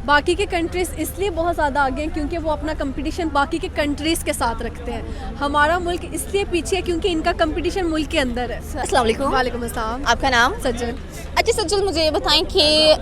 बाकी के कंट्रीज़ इसलिए बहुत ज़्यादा आगे हैं क्योंकि वो अपना कंपटीशन बाकी के कंट्रीज़ के साथ रखते हैं। हमारा मुल्क इसलिए पीछे है क्योंकि इनका कंपटीशन मुल्क के अंदर है। अस्सलाम वालेकुम। वालेकुम अस्सलाम। आपका नाम? सज्जन। अच्छा सज्जल, मुझे ये बताएं कि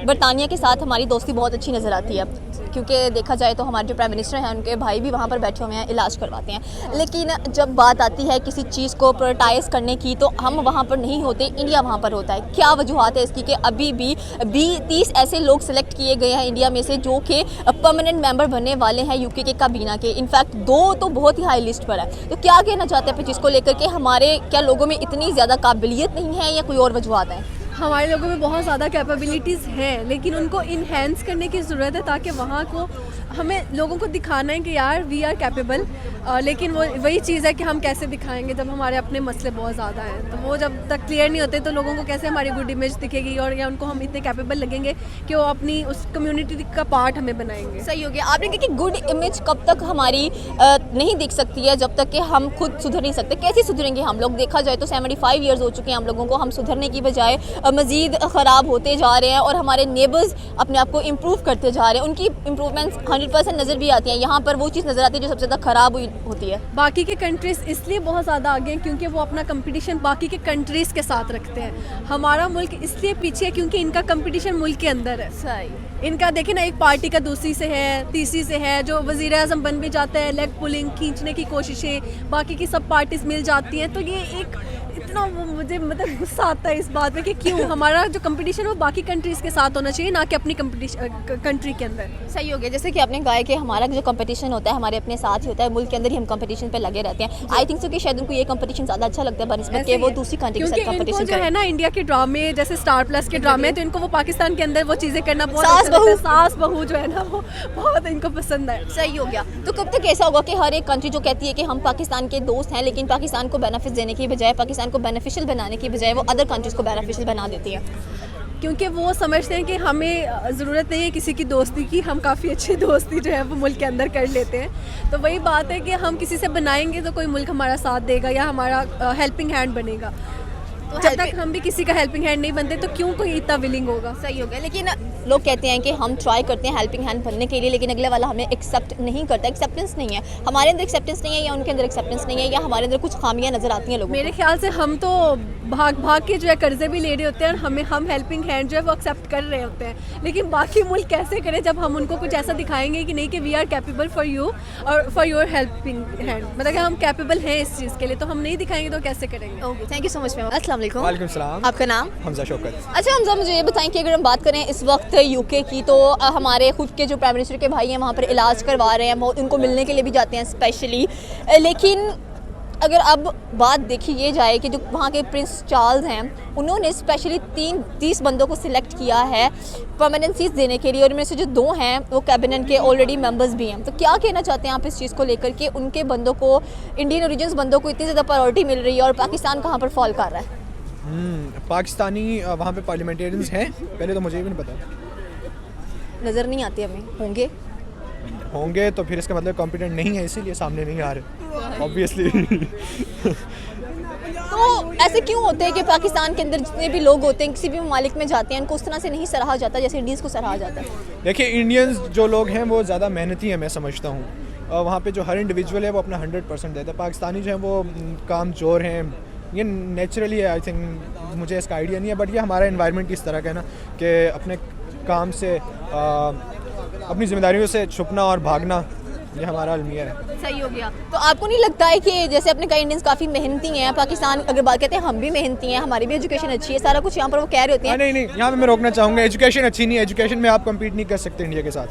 बरतानिया के साथ हमारी दोस्ती बहुत अच्छी नज़र आती है, क्योंकि देखा जाए तो हमारे जो प्राइम मिनिस्टर हैं उनके भाई भी वहाँ पर बैठे हुए हैं, इलाज करवाते हैं। लेकिन जब बात आती है किसी चीज़ को प्रायोरिटाइज़ करने की तो हम वहाँ पर नहीं होते, इंडिया वहाँ पर होता है। क्या वजूहत है इसकी कि अभी भी 20-30 ऐसे लोग सेलेक्ट किए गए हैं इंडिया में से जो कि परमानेंट मेंबर बनने वाले हैं यूके के काबीना के। इनफैक्ट 2 तो बहुत ही हाई लिस्ट पर है। तो क्या कहना चाहते हैं फिर चीज़ को लेकर के, हमारे क्या लोगों में इतनी ज़्यादा काबिलियत नहीं है या कोई और वजूहत है? हमारे लोगों में बहुत ज़्यादा कैपेबिलिटीज़ हैं, लेकिन उनको इन्हेंस करने की ज़रूरत है ताकि वहाँ को हमें लोगों को दिखाना है कि यार वी आर कैपेबल। लेकिन वो वही चीज़ है कि हम कैसे दिखाएंगे जब हमारे अपने मसले बहुत ज़्यादा हैं। तो वो जब तक क्लियर नहीं होते तो लोगों को कैसे हमारी गुड इमेज दिखेगी और या उनको हम इतने कैपेबल लगेंगे कि वो अपनी उस कम्युनिटी का पार्ट हमें बनाएंगे। सही हो गया। आपने कहा कि गुड इमेज कब तक हमारी नहीं दिख सकती है जब तक कि हम खुद सुधर नहीं सकते। कैसे सुधरेंगे हम लोग? देखा जाए तो 75 ईयर्स हो चुके हैं हम लोगों को, हम सुधरने की बजाय मज़ीद ख़राब होते जा रहे हैं और हमारे नेबर्स अपने आप को इम्प्रूव करते जा रहे हैं। उनकी इम्प्रूवमेंट्स 100% नज़र भी आती हैं, यहाँ पर वो चीज़ नज़र आती है जो सबसे ज़्यादा ख़राब होती है। बाकी के कंट्रीज़ इसलिए बहुत ज़्यादा आगे हैं क्योंकि वो अपना कंपटीशन बाकी के कंट्रीज़ के साथ रखते हैं। हमारा मुल्क इसलिए पीछे है क्योंकि इनका कंपटीशन मुल्क के अंदर है। सही। इनका देखें ना, एक पार्टी का दूसरी से है, तीसरी से है, जो वज़ीर आज़म बन भी जाता है, लेग पुलिंग खींचने की कोशिशें बाकी की सब पार्टीज मिल जाती हैं। तो ये एक इतना मुझे मतलब गुस्सा आता है इस बात में कि क्यों हमारा जो कंपटीशन वो बाकी कंट्रीज़ के साथ होना चाहिए, ना कि अपनी कंट्री के अंदर। सही हो गया। जैसे कि आपने कहा कि हमारा जो कंपटीशन होता है हमारे अपने साथ ही होता है, मुल्क के अंदर ही हम कंपटीशन पे लगे रहते हैं। आई थिंक सो कि शायद उनको ये कंपटीशन ज़्यादा अच्छा लगता है बनिस्बत के वो दूसरी कंट्री के साथ कंपटीशन जो है ना, इंडिया के ड्रामे जैसे स्टार प्लस के ड्रामे, तो इनको वो पाकिस्तान के अंदर वो चीज़ें करना बहुत सास बहू जो है ना वो बहुत इनको पसंद है। सही हो गया। तो कब तक ऐसा होगा कि हर एक कंट्री जो कहती है कि हम पाकिस्तान के दोस्त हैं, लेकिन पाकिस्तान को बेनिफिट देने की बजाय, पाकिस्तान को बेनिफिशियल बनाने की बजाय वो अदर कंट्रीज़ को बेनिफिशियल बना देती है? क्योंकि वो समझते हैं कि हमें ज़रूरत नहीं है किसी की दोस्ती की, हम काफ़ी अच्छी दोस्ती जो है वो मुल्क के अंदर कर लेते हैं। तो वही बात है कि हम किसी से बनाएंगे तो कोई मुल्क हमारा साथ देगा या हमारा हेल्पिंग हैंड बनेगा। तो जब तक हम भी किसी का हेल्पिंग हैंड नहीं बनते तो क्यों कोई इतना विलिंग होगा? सही हो गया। लेकिन लोग कहते हैं कि हम ट्राई करते हैं हेल्पिंग हैंड बनने के लिए, लेकिन अगले वाला हमें एक्सेप्ट नहीं करता। एक्सेप्टेंस नहीं है, हमारे अंदर एक्सेप्टेंस नहीं है या उनके अंदर एक्सेप्टेंस नहीं है, या हमारे अंदर कुछ खामियां नजर आती हैं लोगों को। मेरे ख्याल से हम तो भाग के जो है कर्जे भी ले रहे होते हैं और हम हेल्पिंग हैंड जो है वो एक्सेप्ट कर रहे होते हैं। लेकिन बाकी मुल्क कैसे करें जब हम उनको कुछ ऐसा दिखाएंगे कि नहीं कि we are capable for you और फॉर योर हेल्पिंग हैंड, मतलब कि हम कैपेबल हैं इस चीज़ के लिए, तो हम नहीं दिखाएंगे तो कैसे करेंगे? Okay, thank you so much ma'am. अस्सलाम वालेकुम। वालेकुम सलाम। आपका नाम? हमजा शौकत। अच्छा हमजा, मुझे ये बताएं कि अगर हम बात करें इस वक्त यूके की, तो हमारे खुद के जो प्राइम मिनिस्टर के भाई हैं वहाँ पर इलाज करवा रहे हैं, उनको मिलने के लिए भी जाते हैं स्पेशली। लेकिन अगर अब बात देखी ये जाए कि जो वहाँ के प्रिंस चार्ल्स हैं उन्होंने स्पेशली 30 बंदों को सिलेक्ट किया है परमानेंसीज देने के लिए, और इनमें से जो 2 हैं वो कैबिनेट के ऑलरेडी मेंबर्स भी हैं। तो क्या कहना चाहते हैं आप इस चीज़ को लेकर कि उनके बंदों को, इंडियन ओरिजिन्स बंदों को इतनी ज़्यादा प्रायोरिटी मिल रही है और पाकिस्तान कहाँ पर फॉल कर रहा है? पाकिस्तानी वहाँ पे पार्लियामेंटेरियंस हैं, पहले तो मुझे भी नहीं पता। नज़र नहीं आते हमें। होंगे तो फिर इसका मतलब कॉम्पिटेंट नहीं है, इसीलिए सामने नहीं आ रहे ऑब्वियसली। तो ऐसे क्यों होते हैं कि पाकिस्तान के अंदर जितने भी लोग होते हैं किसी भी ममालिक में जाते हैं, उनको उस तरह से नहीं सराहा जाता जैसे इंडियंस को सराहा जाता है? देखिए, इंडियंस जो लोग हैं वो ज़्यादा मेहनती हैं, मैं समझता हूँ। वहाँ पे जो हर इंडिविजुअल है वो अपना 100% देता है। पाकिस्तानी जो है वो काम चोर हैं, ये नेचुरली है। आई थिंक मुझे इसका आइडिया नहीं है, बट ये हमारा एनवायरनमेंट इस तरह का है ना कि अपने काम से अपनी जिम्मेदारियों से छुपना और भागना, ये हमारा अलमिया है। सही हो गया। तो आपको नहीं लगता है कि जैसे अपने कई इंडियंस काफ़ी मेहनती हैं, पाकिस्तान अगर बात कहते हैं हम भी मेहनती हैं, हमारी भी एजुकेशन अच्छी है, सारा कुछ यहाँ पर वो कह रहे होते हैं? नहीं, यहाँ पे मैं रोकना चाहूँगा। एजुकेशन अच्छी नहीं है, एजुकेशन में आप कम्पीट नहीं कर सकते इंडिया के साथ।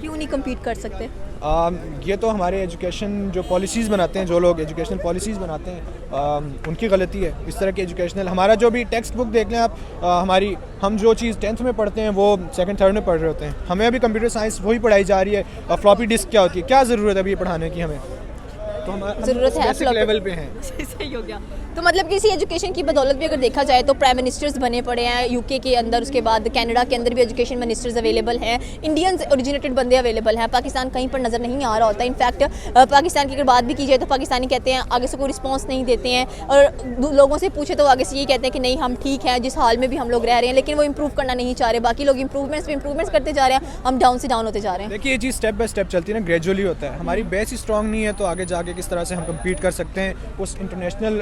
क्यों नहीं कम्पीट कर सकते? ये तो हमारे एजुकेशन जो पॉलिसीज़ बनाते हैं, जो लोग एजुकेशनल पॉलिसीज़ बनाते हैं, उनकी गलती है। इस तरह की एजुकेशनल, हमारा जो भी टेक्स्ट बुक देख लें आप, हम जो चीज़ 10th में पढ़ते हैं वो 2nd 3rd में पढ़ रहे होते हैं। हमें अभी कंप्यूटर साइंस वही पढ़ाई जा रही है, और फ्लॉपी डिस्क क्या होती है, क्या ज़रूरत है अभी ये पढ़ाने की हमें? तो हम ज़रूरत है बेसिक लेवल पे हैं। सही हो गया। तो मतलब किसी एजुकेशन की बदौलत भी अगर देखा जाए तो प्राइम मिनिस्टर्स बने पड़े हैं यूके के अंदर, उसके बाद कनाडा के अंदर भी एजुकेशन मिनिस्टर्स अवेलेबल हैं, इंडियंस ओरिजिनेटेड बंदे अवेलेबल हैं। पाकिस्तान कहीं पर नज़र नहीं आ रहा होता। इनफैक्ट पाकिस्तान की अगर बात भी की जाए तो पाकिस्तानी कहते हैं आगे से कोई रिस्पॉन्स नहीं देते हैं, और लोगों से पूछे तो आगे से ये कहते हैं कि नहीं हम ठीक हैं जिस हाल में भी हम लोग रह रहे हैं, लेकिन वो इंप्रूव करना नहीं चाह रहे। बाकी लोग इंप्रूवमेंट्स करते जा रहे हैं, हम डाउन से डाउन होते जा रहे हैं। देखिए ये चीज़ स्टेप बाय स्टेप चलती है ना, ग्रेजुअली होता है। हमारी बेस ही स्ट्रांग नहीं है तो आगे जाके किस तरह से हम कम्पीट कर सकते हैं उस इंटरनेशनल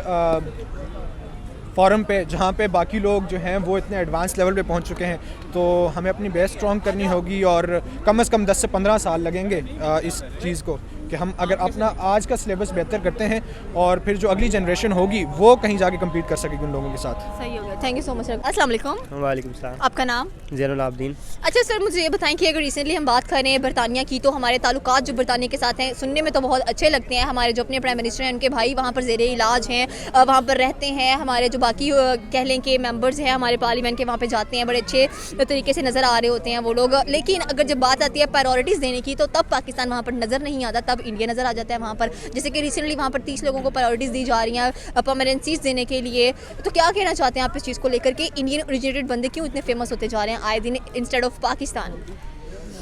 फॉरम पे जहाँ पे बाकी लोग जो हैं वो इतने एडवांस लेवल पे पहुँच चुके हैं। तो हमें अपनी बेस स्ट्रांग करनी होगी और कम से कम 10 से 15 साल लगेंगे इस चीज़ को, कि हम अगर अपना आज का सिलेबस बेहतर करते हैं और फिर जो अगली जनरेशन होगी वो कहीं जाके कम्पीट कर सकेगी उन लोगों के साथ। सही हो गया, थैंक यू सो मच। अस्सलाम वालेकुम। वालेकुम सलाम। आपका नाम? ज़ैनुल आबदीन। अच्छा सर, मुझे ये बताएं कि अगर रिसेंटली हम बात करें बरतानिया की, तो हमारे ताल्लुकात जो बरतानिया के साथ हैं सुनने में तो बहुत अच्छे लगते हैं। हमारे जो अपने प्राइम मिनिस्टर हैं उनके भाई वहाँ पर ज़ेरे इलाज हैं, वहाँ पर रहते हैं। हमारे जो बाकी कह लें कि मेंबर्स हैं हमारे पार्लियामेंट के, वहाँ पे जाते हैं, बड़े अच्छे तरीके से नज़र आ रहे होते हैं वो लोग। लेकिन अगर जब बात आती है प्रायोरिटीज़ देने की तो तब पाकिस्तान वहाँ पर नज़र नहीं आता, तब इंडिया नज़र आ जाता है वहाँ पर। जैसे कि रिसेंटली वहाँ पर 30 लोगों को प्रायोरिटीज़ दी जा रही हैं परमानेंट सीट्स देने के लिए। तो क्या कहना चाहते हैं आप इस चीज़ को लेकर के इंडियन ओरिजिनेटेड बंदे क्यों इतने फेमस होते जा रहे हैं आए दिन इंस्टेड ऑफ पाकिस्तान?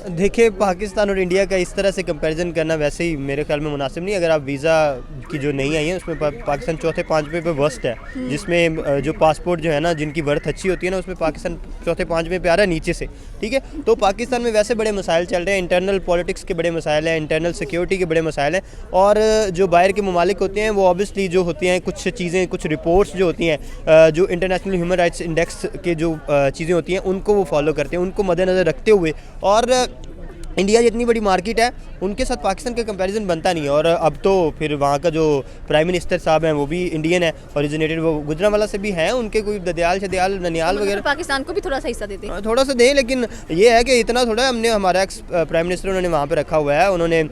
देखिए, पाकिस्तान और इंडिया का इस तरह से कंपैरिजन करना वैसे ही मेरे ख्याल में मुनासिब नहीं। अगर आप वीज़ा की जो नहीं आई है उसमें पाकिस्तान चौथे पाँचवें पे वर्स्ट है, जिसमें जो पासपोर्ट जो है ना जिनकी वर्थ अच्छी होती है ना उसमें पाकिस्तान चौथे पाँचवें पे आ रहा है नीचे से। ठीक है, तो पाकिस्तान में वैसे बड़े मसाइल चल रहे हैं, इंटरनल पॉलिटिक्स के बड़े मसाइल हैं, इंटरनल सिक्योरिटी के बड़े मसाइल हैं, और जो बाहर के ममालिक होते हैं वो ऑब्वियसली जो होती हैं कुछ चीज़ें, कुछ रिपोर्ट्स जो होती हैं, जो इंटरनेशनल ह्यूमन राइट्स इंडेक्स के जो चीज़ें होती हैं उनको वो फॉलो करते हैं, उनको मद्देनज़र रखते हुए। और इंडिया जितनी बड़ी मार्केट है उनके साथ पाकिस्तान का कंपैरिजन बनता नहीं है। और अब तो फिर वहाँ का जो प्राइम मिनिस्टर साहब हैं वो भी इंडियन है, ओरिजिनेटेड वो गुजरांवाला से भी हैं, उनके कोई ददयाल शदयाल ननियाल वगैरह पाकिस्तान को भी थोड़ा सा हिस्सा देते हैं, थोड़ा सा दें, लेकिन ये है कि इतना थोड़ा हमने हमारा एक्स प्राइम मिनिस्टर उन्होंने वहाँ पे रखा हुआ है। उन्होंने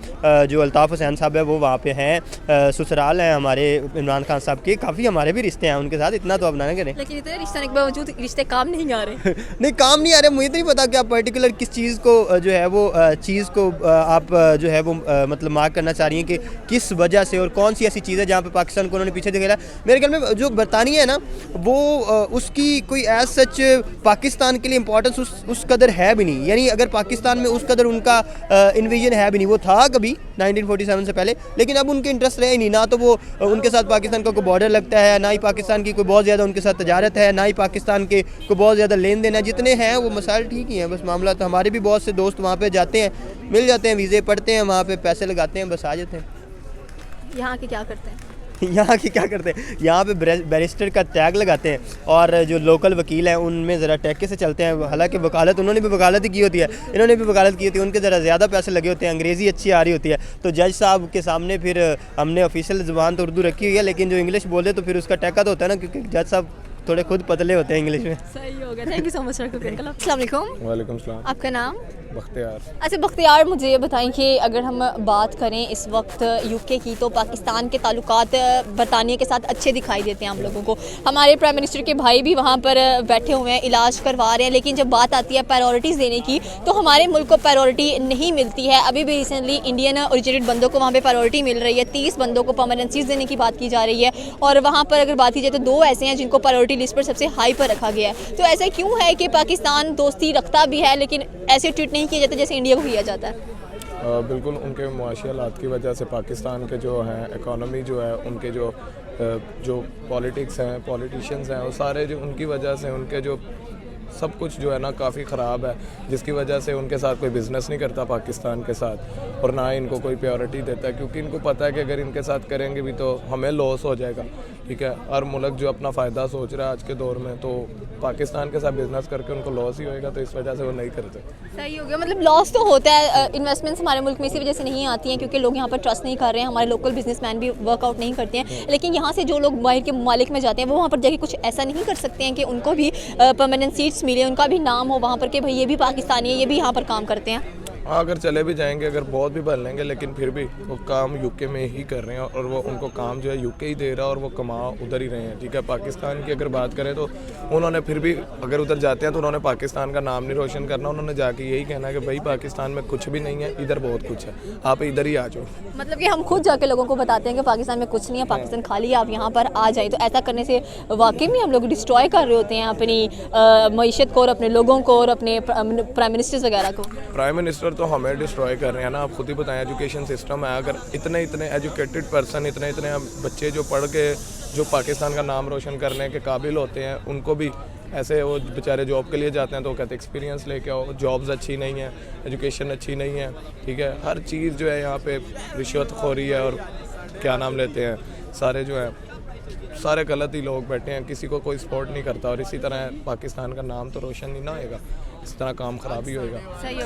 जो अल्ताफ़ हुसैन साहब है वो वहाँ पे हैं, ससुराल हैं हमारे इमरान खान साहब के, काफ़ी हमारे भी रिश्ते हैं उनके साथ, इतना तो अब ना करें। लेकिन इतने रिश्ते के बावजूद रिश्ते काम नहीं आ रहे। नहीं, काम नहीं आ रहे, मुझे तो नहीं पता कि आप पर्टिकुलर किस चीज़ को जो है वो चीज़ को आप जो है वो मतलब मार्क करना चाह रही हैं कि किस वजह से और कौन सी ऐसी चीज़ है जहाँ पे पाकिस्तान को उन्होंने पीछे धकेला। मेरे ख्याल में जो बरतानिया है ना वो उसकी कोई एज सच पाकिस्तान के लिए इंपॉर्टेंस उस कदर है भी नहीं। यानी अगर पाकिस्तान में उस कदर उनका इन्वेजन है भी नहीं, वो था कभी 1947 से पहले, लेकिन अब उनके इंटरेस्ट रहे नहीं, ना तो वो उनके साथ पाकिस्तान का कोई बॉर्डर लगता है, ना ही पाकिस्तान की कोई बहुत ज़्यादा उनके साथ तजारत है, ना ही पाकिस्तान के कोई बहुत ज़्यादा लेन देन है। जितने हैं वो मसाइल ठीक ही हैं, बस मामला तो हमारे भी बहुत से दोस्त वहाँ पे जाते हैं, मिल जाते हैं, वीज़े पढ़ते हैं, वहाँ पे पैसे लगाते हैं, बस आ जाते हैं। यहाँ के क्या करते हैं? यहाँ की क्या करते हैं, यहाँ पे बैरिस्टर का टैग लगाते हैं, और जो लोकल वकील हैं उनमें ज़रा टैके से चलते हैं। हालांकि वकालत उन्होंने भी वकालत ही की होती है, इन्होंने भी वकालत की होती है, उनके ज़रा ज़्यादा पैसे लगे होते हैं, अंग्रेज़ी अच्छी आ रही होती है। तो जज साहब के सामने फिर हमने ऑफिशियल ज़ुबान तो उर्दू रखी हुई है, लेकिन जो इंग्लिश बोले तो फिर उसका टैका तो होता है ना, क्योंकि जज साहब थोड़े खुद पतले होते हैं इंग्लिश में। सही हो गया, thank you so much sir. अस्सलाम वालेकुम। वालेकुम सलाम। आपका नाम? बख्तियार। अच्छा बख्तियार, मुझे ये बताएं कि अगर हम बात करें इस वक्त यूके की, तो पाकिस्तान के ताल्लुकात बरतानिया के साथ अच्छे दिखाई देते हैं हम लोगों को। हमारे प्राइम मिनिस्टर के भाई भी वहाँ पर बैठे हुए हैं, इलाज करवा रहे हैं, लेकिन जब बात आती है प्रायोरिटीज़ देने की तो हमारे मुल्क को प्रायोरिटी नहीं मिलती है। अभी भी रिसेंटली इंडियन ओरिजिनेटेड बंदों को वहाँ पर प्रायोरिटी मिल रही है, 30 बंदों को परमानेंट सीट्स देने की बात की जा रही है, और वहाँ पर अगर बात की जाए तो 2 ऐसे हैं जिनको प्रायोरिटी लिस्ट पर सबसे हाई पर रखा गया है। तो ऐसा क्यों है कि पाकिस्तान दोस्ती रखता भी है लेकिन ऐसे ट्रीट नहीं किया जाता जैसे इंडिया को किया जाता है? बिल्कुल, उनके मुआशी हालात की वजह से पाकिस्तान के जो हैं इकॉनमी जो है, उनके जो पॉलिटिक्स हैं, पॉलिटिशियंस हैं, वो सारे जो उनकी वजह से उनके जो सब कुछ जो है ना काफ़ी ख़राब है, जिसकी वजह से उनके साथ कोई बिज़नेस नहीं करता पाकिस्तान के साथ, और ना ही इनको कोई प्रायोरिटी देता है, क्योंकि इनको पता है कि अगर इनके साथ करेंगे भी तो हमें लॉस हो जाएगा। ठीक है, हर मुल्क जो अपना फ़ायदा सोच रहा है आज के दौर में, तो पाकिस्तान के साथ बिज़नेस करके उनको लॉस ही होएगा, तो इस वजह से वो नहीं करते। सही हो गया, मतलब लॉस तो होता है। इन्वेस्टमेंट्स हमारे मुल्क में इसी वजह से नहीं आती हैं क्योंकि लोग यहाँ पर ट्रस्ट नहीं कर रहे हैं, हमारे लोकल बिजनेसमैन भी वर्कआउट नहीं करते हैं। लेकिन यहाँ से जो लोग बाहर के ममालिक में जाते हैं वो वहाँ पर जाके कुछ ऐसा नहीं कर सकते हैं कि उनको भी परमानेंट सीट्स मिले, उनका भी नाम हो वहाँ पर कि भाई ये भी पाकिस्तानी है, ये भी यहाँ पर काम करते हैं। हाँ, अगर चले भी जाएंगे, अगर बहुत भी बन लेंगे, लेकिन फिर भी वो काम यूके में ही कर रहे हैं और वो उनको काम जो है यूके ही दे रहा है और वो कमा उधर ही रहे हैं। ठीक है, पाकिस्तान की अगर बात करें तो उन्होंने फिर भी अगर उधर जाते हैं तो उन्होंने पाकिस्तान का नाम नहीं रोशन करना, उन्होंने जाके यही कहना है कि भाई पाकिस्तान में कुछ भी नहीं है, इधर बहुत कुछ है, आप इधर ही आ जाओ। मतलब कि हम खुद जाके लोगों को बताते हैं कि पाकिस्तान में कुछ नहीं है, पाकिस्तान खाली है, आप यहाँ पर आ जाए। तो ऐसा करने से वाकई में हम लोग डिस्ट्रॉय कर रहे होते हैं अपनी मईशत को और अपने लोगों को और अपने प्राइम मिनिस्टर्स वगैरह को। प्राइम मिनिस्टर तो हमें डिस्ट्रॉय कर रहे हैं ना, आप खुद ही बताएं। एजुकेशन सिस्टम है, अगर इतने एजुकेटेड पर्सन, इतने बच्चे जो पढ़ के जो पाकिस्तान का नाम रोशन करने के काबिल होते हैं, उनको भी ऐसे वो बेचारे जॉब के लिए जाते हैं तो वो कहते हैं एक्सपीरियंस लेके आओ, जॉब्स अच्छी नहीं है, एजुकेशन अच्छी नहीं है। ठीक है, हर चीज़ जो है यहाँ पे रिश्वतखोरी है और क्या नाम लेते हैं, सारे जो है सारे गलत ही लोग बैठे हैं, किसी को कोई सपोर्ट नहीं करता और इसी तरह पाकिस्तान का नाम तो रोशन नहीं ना होएगा, इस तरह काम ख़राब ही होएगा। सही